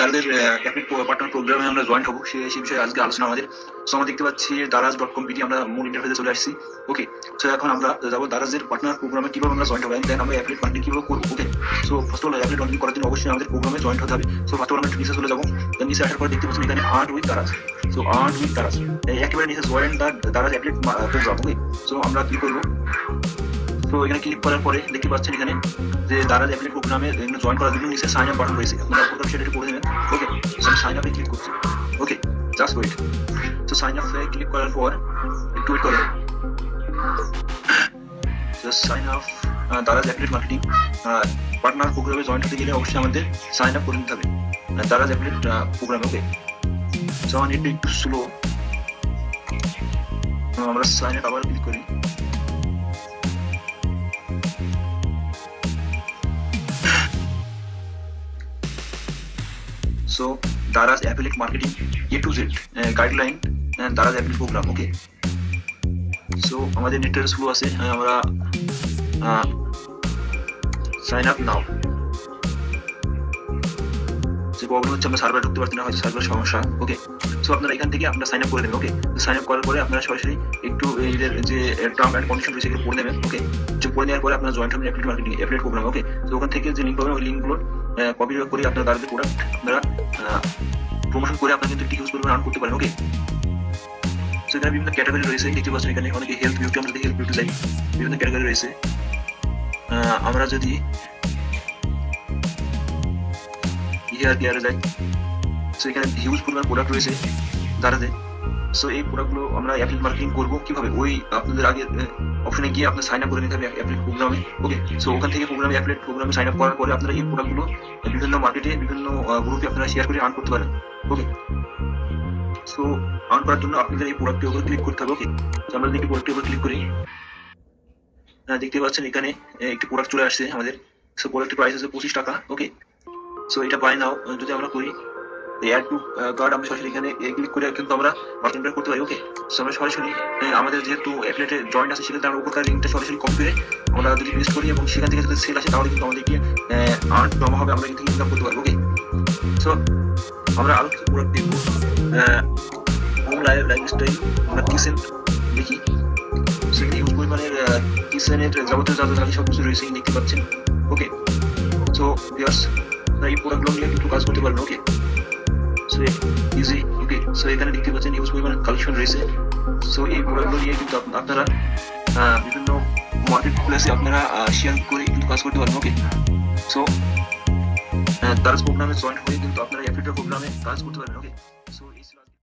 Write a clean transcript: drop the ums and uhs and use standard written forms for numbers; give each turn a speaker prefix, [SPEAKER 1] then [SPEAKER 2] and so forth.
[SPEAKER 1] যাদের affiliate partner প্রোগ্রামে আমরা জয়েন্ট হবো সেই বিষয়ে আজকে আলোচনা আমাদের। সো আমরা দেখতে পাচ্ছি daraz.pk আমরা মূল ইন্টারফেসে চলে আসছি। ওকে, সো এখন আমরা যাবো দারাজের পার্টনার প্রোগ্রামে কিভাবে আমরা জয়েন্ট হবো, দেন আমরা অ্যাফিলিয়েট মার্কেটিং কিভাবে করবো। Okay, so first of all affiliate marketing করার জন্য অবশ্যই আমাদের প্রোগ্রামে জয়েন্ট হতে হবে। সো ফার্স্ট অফ অল আমরা নিচে চলে যাবো। দেন নিচে আসার পর দেখতে পাচ্ছি এখানে art with Daraz. So art with Daraz একেবারে নিচে জয়েন্ট দারাজ অ্যাফিলিয়েট প্রোগ্রাম। ওকে, সো আমরা কি করবো, তো এখানে ক্লিক করার পরে দেখতে পাচ্ছেন এখানে যে দারাজ অ্যাফিলিয়েট প্রোগ্রামে জয়েন করার জন্য নিচে সাইন আপ বাটন রয়েছে, আপনারা প্রথম সেটা করে দেবেন। ওকে, সো আমি সাইন আপে ক্লিক করছি। Okay, just wait. তো সাইন আপে ক্লিক করার পর একটু ওয়েট করেন। Just sign up Daraz affiliate marketing partner প্রোগ্রামে জয়েন হতে গেলে অবশ্যই আমাদের সাইন আপ করে নিতে হবে দারাজ অ্যাফিলিয়েট প্রোগ্রামে। ওকে, সো আমার নেট একটু স্লো, আমরা সাইন আপ আবার ক্লিক করি। So daraz affiliate marketing A to Z guideline and daraz affiliate program. Okay, so আমাদের নেটের স্লো আছে, আমরা সাইন আপ নাও। যে প্রবলেম হচ্ছে আমরা সার্ভার ঢুকতে পারছি না, হয়তো সার্ভার সমস্যা। ওকে, সো আপনারা এখান থেকে আপনারা সাইন আপ করে দেবেন। ওকে, সাইন আপ করার পরে আপনারা সরাসরি একটু এদের যে টার্ম অ্যান্ড কন্ডিশন রয়েছে এগুলো পড়ে নেবেন। ওকে, যে পড়ে নেওয়ার পরে আপনারা জয়েন্ট হবেন অ্যাফিলিয়েট মার্কেটিং অ্যাফিলিয়েট প্রোগ্রাম। ওকে, তো ওখান থেকে যে লিঙ্ক পাবেন ওই লিঙ্কগুলো কপি করে আপনার দারাজের প্রোডাক্ট আপনারা প্রমোশন করে আপনারা কিন্তু হিউজ পরিমাণ আর্ন করতে পারেন। ওকে, সো এখানে বিভিন্ন ক্যাটাগরি রয়েছে, দেখতে পাচ্ছেন এখানে অনেকে হেলথ বিউটি, আমরা যদি হেলথ বিউটি চাই বিভিন্ন ক্যাটাগরি রয়েছে। আমরা যদি হেয়ার কেয়ারে যাই, সো এখানে হিউজ পরিমাণ প্রোডাক্ট রয়েছে দারাজে। সো এই প্রোডাক্টগুলো আমরা অ্যাফিলিয়েট মার্কেটিং করবো কিভাবে, ওই আপনাদের আগে অপশনে গিয়ে আপনার সাইন আপ করে নিতে হবে অ্যাফিলিয়েট প্রোগ্রামে। ওকে, সো ওখান থেকে প্রোগ্রামে অ্যাফিলিয়েট প্রোগ্রামে সাইন আপ করার পরে আপনারা এই প্রোডাক্টগুলো বিভিন্ন মার্কেটে বিভিন্ন গ্রুপে আপনারা শেয়ার করে আর্ন করতে পারেন। ওকে, সো আর্ন করার জন্য আপনাদের এই প্রোডাক্টের উপর ক্লিক করতে হবে। ওকে, তো আমরা যদি প্রোডাক্টের উপর ক্লিক করি, দেখতে পাচ্ছেন এখানে একটি প্রোডাক্ট চলে আসছে আমাদের। সো প্রোডাক্টের প্রাইস আছে 25 টাকা। ওকে, সো এটা বাই নাও যদি আমরা করি, অ্যাড টু কার্ড আমরা সরাসরি এখানে ক্লিক করে কিন্তু আমরা মার্কেটিং করতে পারি। ওকে, সো আমরা সরাসরি আমাদের যেহেতু অ্যাফিলিয়েটে জয়েন্ট আছে সেক্ষেত্রে আমরা উপকার লিঙ্কটা সরাসরি কপি করে আমরা যদি পেস্ট করি এবং সেখান থেকে যদি সেল আসে তাহলে কিন্তু আমাদেরকে জমা হবে, আমরা কিন্তু ইনকাম করতে পারবো। ওকে, সো আমরা আরো কিছু প্রোডাক্ট দেখবো। হোম লাইফস্টাইল আমরা কিচেন দেখি, সেখানে ইউজ পরিমাণের কিচেনের যাবতীয় যা যা সব কিছু রয়েছে দেখতে পাচ্ছেন। ওকে, সো ভিউয়ার্স এই প্রোডাক্টগুলো নিয়ে কিন্তু কাজ করতে পারবেন। ওকে, সো ইজি। ওকে, সো এখানে দেখতে পাচ্ছেন হিউজ পরিমাণের কালেকশন রয়েছে। সো এই প্রোডাক্টগুলো নিয়ে কিন্তু আপনারা বিভিন্ন মার্কেট প্লেসে আপনারা শেয়ার করে কিন্তু কাজ করতে পারবেন। ওকে, সো দারাজ প্রোগ্রামে জয়েন হয়ে কিন্তু আপনারা অ্যাফিলিয়েট প্রোগ্রামে কাজ করতে পারবেন। ওকে, সো